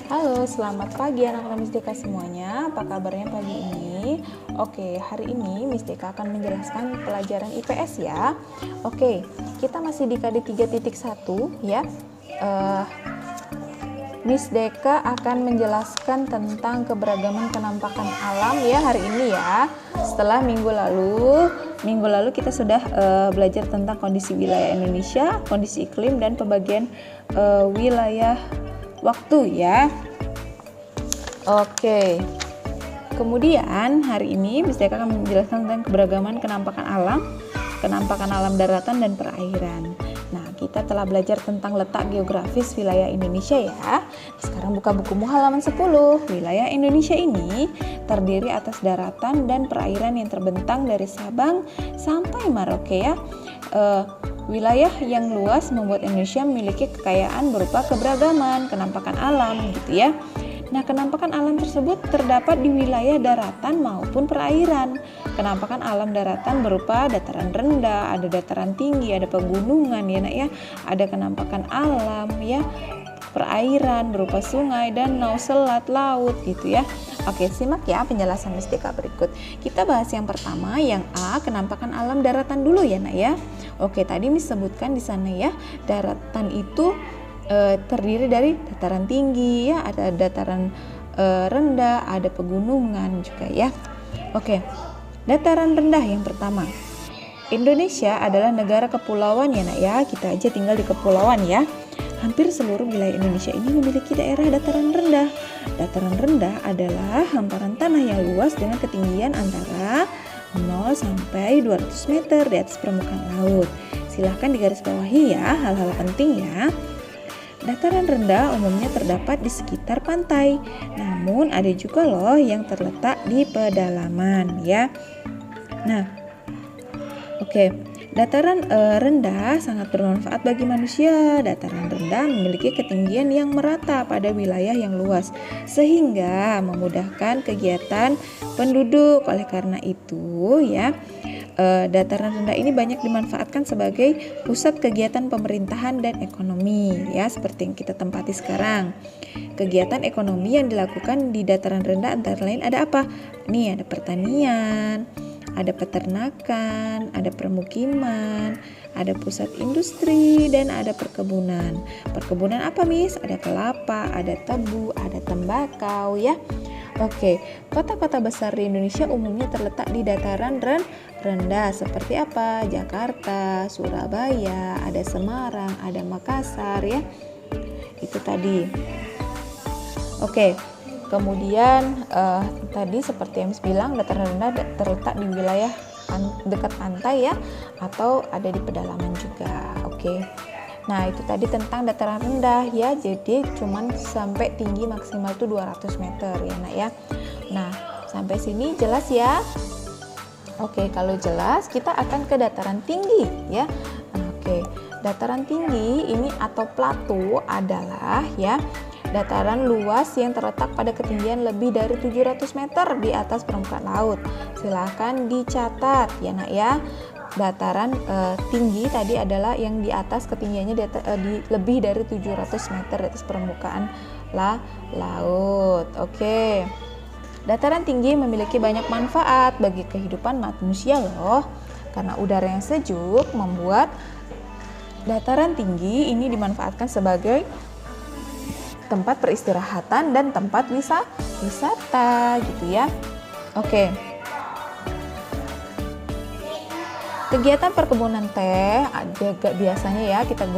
Halo, selamat pagi anak-anak Miss Deka semuanya. Apa kabarnya pagi ini? Oke, hari ini Miss Deka akan menjelaskan pelajaran IPS ya. Oke, kita masih di KD 3.1 ya. Miss Deka akan menjelaskan tentang keberagaman penampakan alam ya hari ini ya. Setelah minggu lalu kita sudah belajar tentang kondisi wilayah Indonesia, kondisi iklim dan pembagian wilayah waktu ya. Oke. Kemudian hari ini Miss Deka akan menjelaskan tentang keberagaman penampakan alam daratan dan perairan. Nah, kita telah belajar tentang letak geografis wilayah Indonesia ya. Sekarang buka bukumu halaman 10. Wilayah Indonesia ini terdiri atas daratan dan perairan yang terbentang dari Sabang sampai Merauke ya. Wilayah yang luas membuat Indonesia memiliki kekayaan berupa keberagaman penampakan alam gitu ya. Nah, penampakan alam tersebut terdapat di wilayah daratan maupun perairan. Penampakan alam daratan berupa dataran rendah, ada dataran tinggi, ada pegunungan ya nak ya. Ada penampakan alam ya, perairan berupa sungai, danau, selat, laut gitu ya. Oke, simak ya penjelasan Miss Deka berikut. Kita bahas yang pertama, yang A, penampakan alam daratan dulu ya nak ya. Oke, tadi Miss sebutkan di sana ya, daratan itu terdiri dari dataran tinggi ya, ada dataran rendah, ada pegunungan juga ya. Oke, dataran rendah yang pertama. Indonesia adalah negara kepulauan ya nak ya, kita aja tinggal di kepulauan ya. Hampir seluruh wilayah Indonesia ini memiliki daerah dataran rendah. Dataran rendah adalah hamparan tanah yang luas dengan ketinggian antara 0 sampai 200 meter di atas permukaan laut. Silahkan digarisbawahi ya hal-hal penting ya. Dataran rendah umumnya terdapat di sekitar pantai, namun ada juga loh yang terletak di pedalaman ya. Nah, oke. Dataran rendah sangat bermanfaat bagi manusia. Dataran rendah memiliki ketinggian yang merata pada wilayah yang luas, sehingga memudahkan kegiatan penduduk. Oleh karena itu ya, dataran rendah ini banyak dimanfaatkan sebagai pusat kegiatan pemerintahan dan ekonomi ya, seperti yang kita tempati sekarang. Kegiatan ekonomi yang dilakukan di dataran rendah antara lain ada apa? Nih, ada pertanian, ada peternakan, ada permukiman, ada pusat industri, dan ada perkebunan. Perkebunan apa Miss? Ada kelapa, ada tebu, ada tembakau ya. Oke, kota-kota besar di Indonesia umumnya terletak di dataran rendah seperti apa? Jakarta, Surabaya, ada Semarang, ada Makassar ya. Itu tadi. Oke, kemudian tadi seperti yang Miss bilang, dataran rendah terletak di wilayah dekat pantai ya, atau ada di pedalaman juga. Oke. Nah, itu tadi tentang dataran rendah ya, jadi cuman sampai tinggi maksimal itu 200 meter ya nak ya. Nah, sampai sini jelas ya? Oke, kalau jelas kita akan ke dataran tinggi ya. Oke, dataran tinggi ini atau plato adalah ya, dataran luas yang terletak pada ketinggian lebih dari 700 meter di atas permukaan laut. Silahkan dicatat ya nak ya. Dataran tinggi tadi adalah yang di atas ketinggiannya di lebih dari 700 meter di atas permukaan laut. Oke. Dataran tinggi memiliki banyak manfaat bagi kehidupan manusia loh. Karena udara yang sejuk membuat dataran tinggi ini dimanfaatkan sebagai tempat peristirahatan dan tempat wisata gitu ya. Oke. Kegiatan perkebunan teh juga biasanya ya kita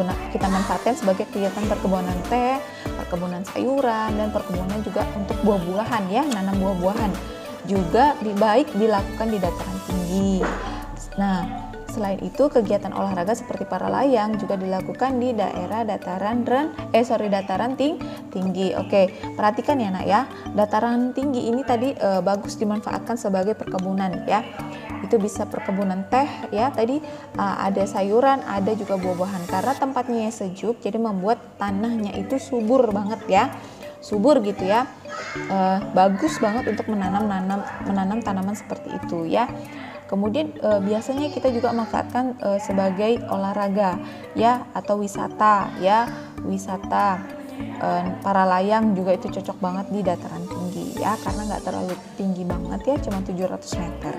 manfaatkan sebagai kegiatan perkebunan teh, perkebunan sayuran, dan perkebunan juga untuk buah-buahan ya, nanam buah-buahan. Juga baik dilakukan di dataran tinggi. Nah, selain itu kegiatan olahraga seperti para layang juga dilakukan di daerah dataran tinggi. Oke, perhatikan ya nak ya. Dataran tinggi ini tadi bagus dimanfaatkan sebagai perkebunan ya. Itu bisa perkebunan teh ya, tadi ada sayuran, ada juga buah-buahan karena tempatnya sejuk, jadi membuat tanahnya itu subur banget ya, subur gitu ya. Bagus banget untuk menanam tanaman seperti itu ya. Kemudian biasanya kita juga manfaatkan sebagai olahraga ya, atau wisata ya, wisata. para layang juga itu cocok banget di dataran tinggi ya, karena nggak terlalu tinggi banget ya, cuma 700 meter.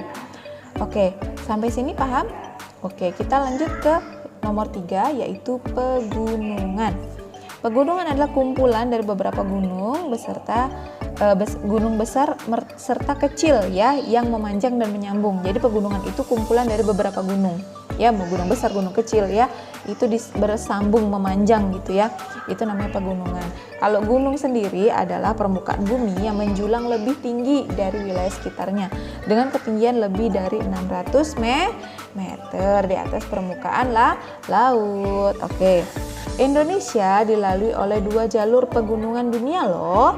Oke, sampai sini paham? Oke, kita lanjut ke nomor 3, yaitu pegunungan. Pegunungan adalah kumpulan dari beberapa gunung beserta gunung besar serta kecil ya, yang memanjang dan menyambung. Jadi pegunungan itu kumpulan dari beberapa gunung ya, gunung besar, gunung kecil ya, itu bersambung memanjang gitu ya, itu namanya pegunungan. Kalau gunung sendiri adalah permukaan bumi yang menjulang lebih tinggi dari wilayah sekitarnya dengan ketinggian lebih dari 600 meter di atas permukaan laut. Oke, Indonesia dilalui oleh 2 jalur pegunungan dunia loh,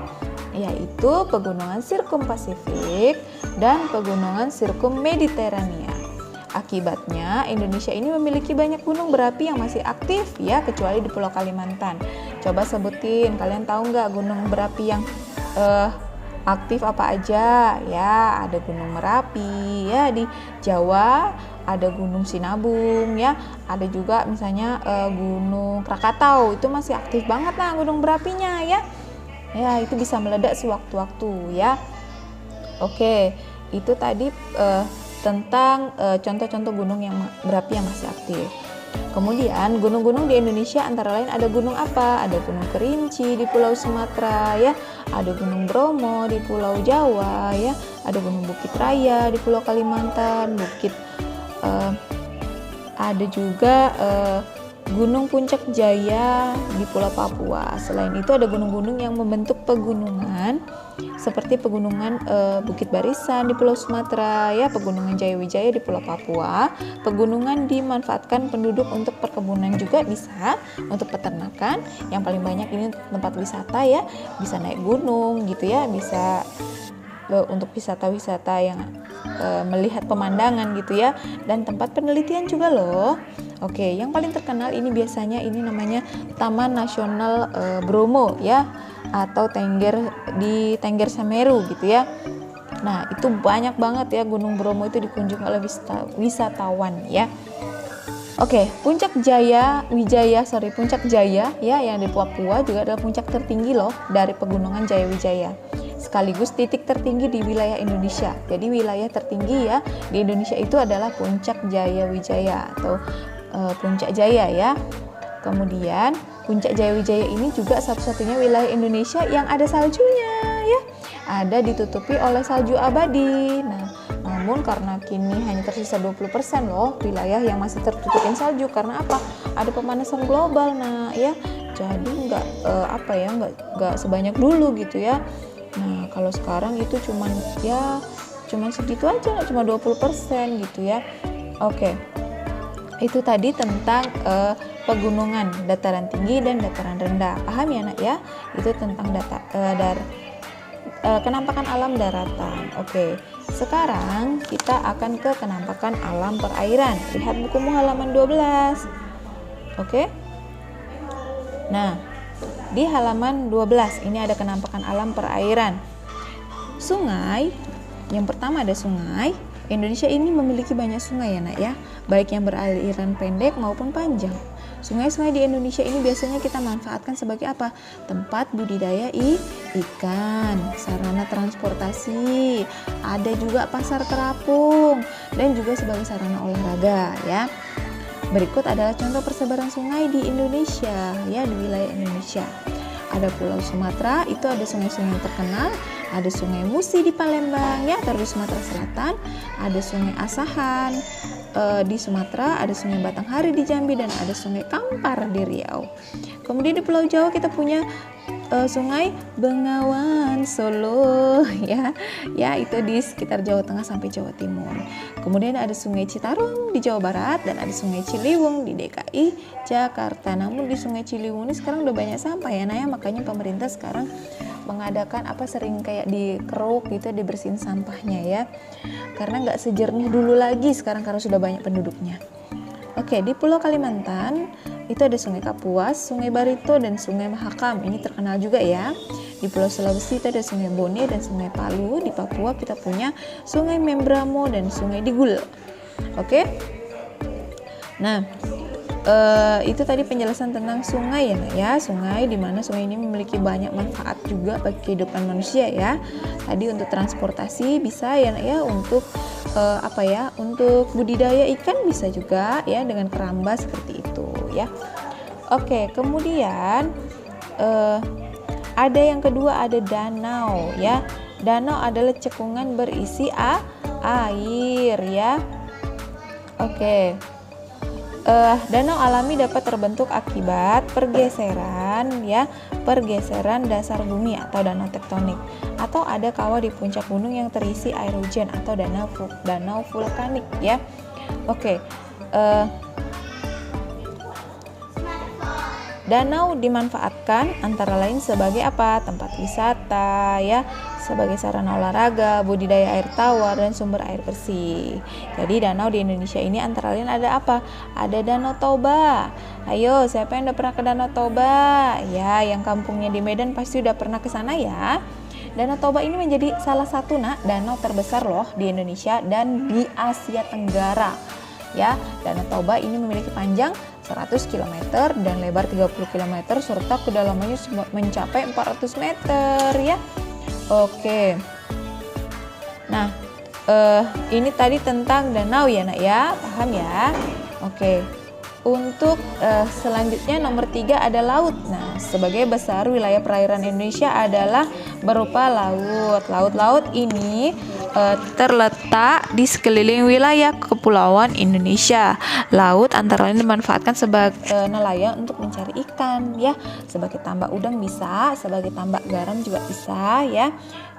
yaitu pegunungan Sirkumpasifik dan pegunungan Sirkummediterania. Akibatnya Indonesia ini memiliki banyak gunung berapi yang masih aktif ya, kecuali di Pulau Kalimantan. Coba sebutin, kalian tahu nggak gunung berapi yang aktif apa aja ya? Ada Gunung Merapi ya di Jawa, ada Gunung Sinabung ya, ada juga misalnya Gunung Krakatau, itu masih aktif banget lah gunung berapinya ya. Ya, itu bisa meledak sewaktu-waktu ya. Oke, itu tadi tentang contoh-contoh gunung yang berapi yang masih aktif. Kemudian gunung-gunung di Indonesia antara lain ada gunung apa? Ada Gunung Kerinci di Pulau Sumatera ya, ada Gunung Bromo di Pulau Jawa ya, ada Gunung Bukit Raya di Pulau Kalimantan, ada juga Gunung Puncak Jaya di Pulau Papua. Selain itu ada gunung-gunung yang membentuk pegunungan seperti pegunungan Bukit Barisan di Pulau Sumatera ya, pegunungan Jayawijaya di Pulau Papua. Pegunungan dimanfaatkan penduduk untuk perkebunan juga bisa, untuk peternakan. Yang paling banyak ini tempat wisata ya, bisa naik gunung gitu ya, bisa untuk wisata-wisata yang melihat pemandangan gitu ya, dan tempat penelitian juga loh. Oke, yang paling terkenal ini biasanya ini namanya Taman Nasional Bromo ya, atau di Tengger Semeru gitu ya. Nah, itu banyak banget ya Gunung Bromo itu dikunjungi oleh wisatawan ya. Oke, Puncak Jaya ya yang di Papua juga adalah puncak tertinggi loh dari pegunungan Jayawijaya, sekaligus titik tertinggi di wilayah Indonesia. Jadi wilayah tertinggi ya di Indonesia itu adalah Puncak Jayawijaya atau Puncak Jaya ya. Kemudian Puncak Jayawijaya ini juga satu-satunya wilayah Indonesia yang ada saljunya ya. Ada ditutupi oleh salju abadi. Nah, namun karena kini hanya tersisa 20% loh wilayah yang masih tertutupin salju, karena apa? Ada pemanasan global. Nah, ya. Jadi nggak sebanyak dulu gitu ya. Nah, kalau sekarang itu cuman segitu aja, cuma 20% gitu ya. Oke. Itu tadi tentang pegunungan, dataran tinggi dan dataran rendah. Paham ya nak ya? Itu tentang kenampakan alam daratan. Oke, sekarang kita akan ke kenampakan alam perairan. Lihat bukumu halaman 12. Oke. Nah, di halaman 12 ini ada kenampakan alam perairan. Sungai, yang pertama ada sungai. Indonesia ini memiliki banyak sungai ya nak ya, baik yang beraliran pendek maupun panjang. Sungai-sungai di Indonesia ini biasanya kita manfaatkan sebagai apa? Tempat budidaya ikan, sarana transportasi, ada juga pasar terapung, dan juga sebagai sarana olahraga ya. Berikut adalah contoh persebaran sungai di Indonesia ya, di wilayah Indonesia. Ada Pulau Sumatera, itu ada sungai-sungai yang terkenal. Ada Sungai Musi di Palembang ya, atau di Sumatera Selatan. Ada Sungai Asahan di Sumatera, ada Sungai Batanghari di Jambi, dan ada Sungai Kampar di Riau. Kemudian di Pulau Jawa kita punya Sungai Bengawan Solo ya, itu di sekitar Jawa Tengah sampai Jawa Timur. Kemudian ada Sungai Citarum di Jawa Barat, dan ada Sungai Ciliwung di DKI Jakarta. Namun di Sungai Ciliwung ini sekarang udah banyak sampah ya Naya, makanya pemerintah sekarang mengadakan sering kayak dikeruk gitu, dibersihin sampahnya ya, karena nggak sejernih dulu lagi sekarang karena sudah banyak penduduknya. Oke, di Pulau Kalimantan itu ada Sungai Kapuas, Sungai Barito, dan Sungai Mahakam. Ini terkenal juga ya. Di Pulau Sulawesi itu ada Sungai Bone dan Sungai Palu. Di Papua kita punya Sungai Membramo dan Sungai Digul. Oke. Nah, Itu tadi penjelasan tentang sungai ya, Nak ya. Sungai, di mana sungai ini memiliki banyak manfaat juga bagi kehidupan manusia ya. Tadi untuk transportasi bisa ya, Nak ya, untuk untuk budidaya ikan bisa juga ya, dengan keramba seperti itu ya. Oke, kemudian ada yang kedua, ada danau ya. Danau adalah cekungan berisi air ya. Oke. Danau alami dapat terbentuk akibat pergeseran dasar bumi atau danau tektonik, atau ada kawah di puncak gunung yang terisi air hujan atau danau vulkanik ya. Oke. Danau dimanfaatkan antara lain sebagai apa? Tempat wisata ya, sebagai sarana olahraga, budidaya air tawar, dan sumber air bersih. Jadi danau di Indonesia ini antara lain ada apa? Ada Danau Toba. Ayo, siapa yang udah pernah ke Danau Toba? Ya, yang kampungnya di Medan pasti udah pernah ke sana ya. Danau Toba ini menjadi salah satu danau terbesar loh di Indonesia dan di Asia Tenggara. Ya, Danau Toba ini memiliki panjang 100 km dan lebar 30 km serta kedalamannya mencapai 400 meter ya. Oke. Nah, ini tadi tentang danau ya, Nak ya. Paham ya? Oke. Untuk selanjutnya nomor 3 ada laut. Nah, sebagai besar wilayah perairan Indonesia adalah berupa laut. Laut-laut ini terletak di sekeliling wilayah kepulauan Indonesia. Laut antara lain dimanfaatkan sebagai nelayan untuk mencari ikan ya, sebagai tambak udang bisa, sebagai tambak garam juga bisa ya.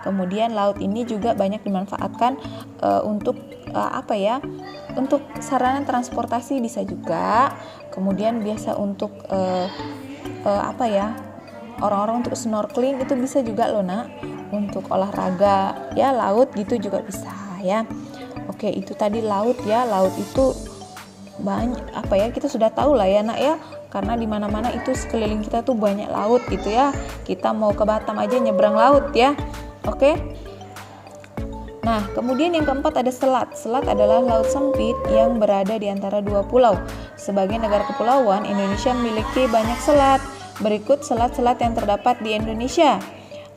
Kemudian laut ini juga banyak dimanfaatkan untuk untuk sarana transportasi bisa juga. Kemudian biasa untuk orang-orang untuk snorkeling itu bisa juga loh, Nak. Untuk olahraga ya, laut gitu juga bisa ya. Oke, itu tadi laut ya. Laut itu banyak kita sudah tahu lah ya, Nak ya, karena di mana-mana itu sekeliling kita tuh banyak laut gitu ya. Kita mau ke Batam aja nyebrang laut ya. Oke. Nah, kemudian yang keempat ada selat. Selat adalah laut sempit yang berada di antara dua pulau. Sebagai negara kepulauan, Indonesia memiliki banyak selat. Berikut selat-selat yang terdapat di Indonesia.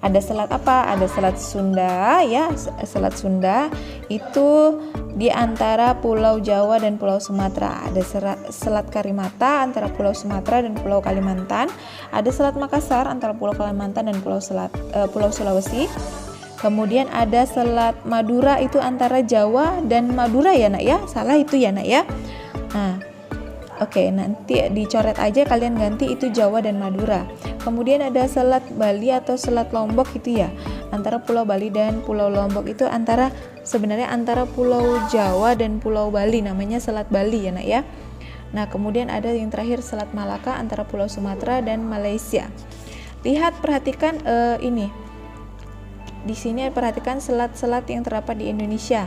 Ada selat apa? Ada selat Sunda ya. Selat Sunda itu di antara Pulau Jawa dan Pulau Sumatera. Ada selat Karimata antara Pulau Sumatera dan Pulau Kalimantan. Ada selat Makassar antara Pulau Kalimantan dan Pulau Sulawesi. Kemudian ada selat Madura itu antara Jawa dan Madura ya, Nak ya. Salah itu ya, Nak ya. Nah, oke, nanti dicoret aja, kalian ganti itu Jawa dan Madura. Kemudian ada selat Bali atau selat Lombok itu ya, antara Pulau Bali dan Pulau Lombok itu sebenarnya antara Pulau Jawa dan Pulau Bali, namanya selat Bali ya, Nak ya. Nah, kemudian ada yang terakhir selat Malaka antara Pulau Sumatera dan Malaysia. Perhatikan ini. Di sini perhatikan selat-selat yang terdapat di Indonesia.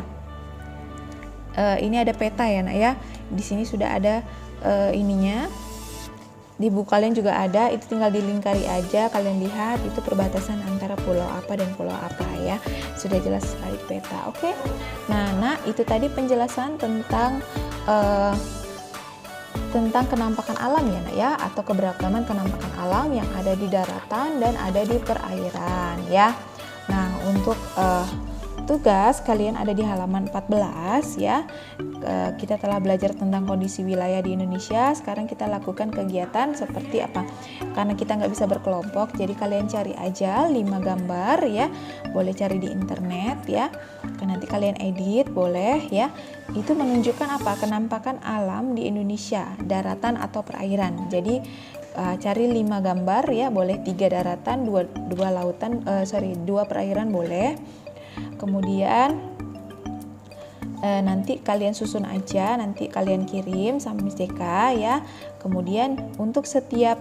Ini ada peta ya, Nak ya. Di sini sudah ada ininya. Di buku kalian juga ada, itu tinggal dilingkari aja, kalian lihat itu perbatasan antara pulau apa dan pulau apa ya. Sudah jelas sekali di peta. Oke. Nah, itu tadi penjelasan tentang kenampakan alam ya, Nak ya, atau keberagaman kenampakan alam yang ada di daratan dan ada di perairan ya. Nah, untuk tugas kalian ada di halaman 14 ya. Kita telah belajar tentang kondisi wilayah di Indonesia. Sekarang kita lakukan kegiatan seperti apa? Karena kita nggak bisa berkelompok, jadi kalian cari aja 5 gambar ya. Boleh cari di internet ya. Nanti kalian edit boleh ya. Itu menunjukkan apa? Kenampakan alam di Indonesia, daratan atau perairan. Jadi cari 5 gambar ya, boleh 3 daratan, 2 perairan boleh. Kemudian nanti kalian susun aja, nanti kalian kirim sama Miss Deka ya. Kemudian untuk setiap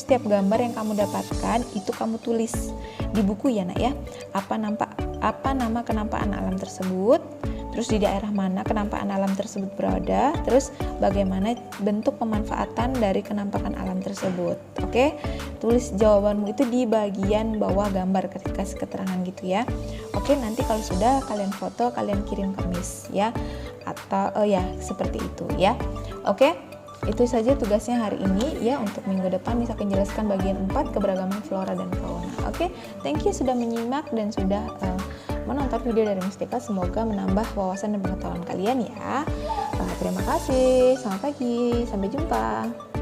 gambar yang kamu dapatkan itu kamu tulis di buku ya, Nak ya. Apa nama kenampakan alam tersebut, terus di daerah mana kenampakan alam tersebut berada, terus bagaimana bentuk pemanfaatan dari kenampakan alam tersebut. Oke, tulis jawabanmu itu di bagian bawah gambar ketika kasih keterangan gitu ya. Oke, nanti kalau sudah kalian foto, kalian kirim ke Miss ya, atau seperti itu ya. Oke. Itu saja tugasnya hari ini ya. Untuk minggu depan bisa menjelaskan bagian 4 keberagaman flora dan fauna. Oke, thank you sudah menyimak dan sudah menonton video dari Mustika. Semoga menambah wawasan dan pengetahuan kalian ya. Terima kasih, selamat pagi, sampai jumpa.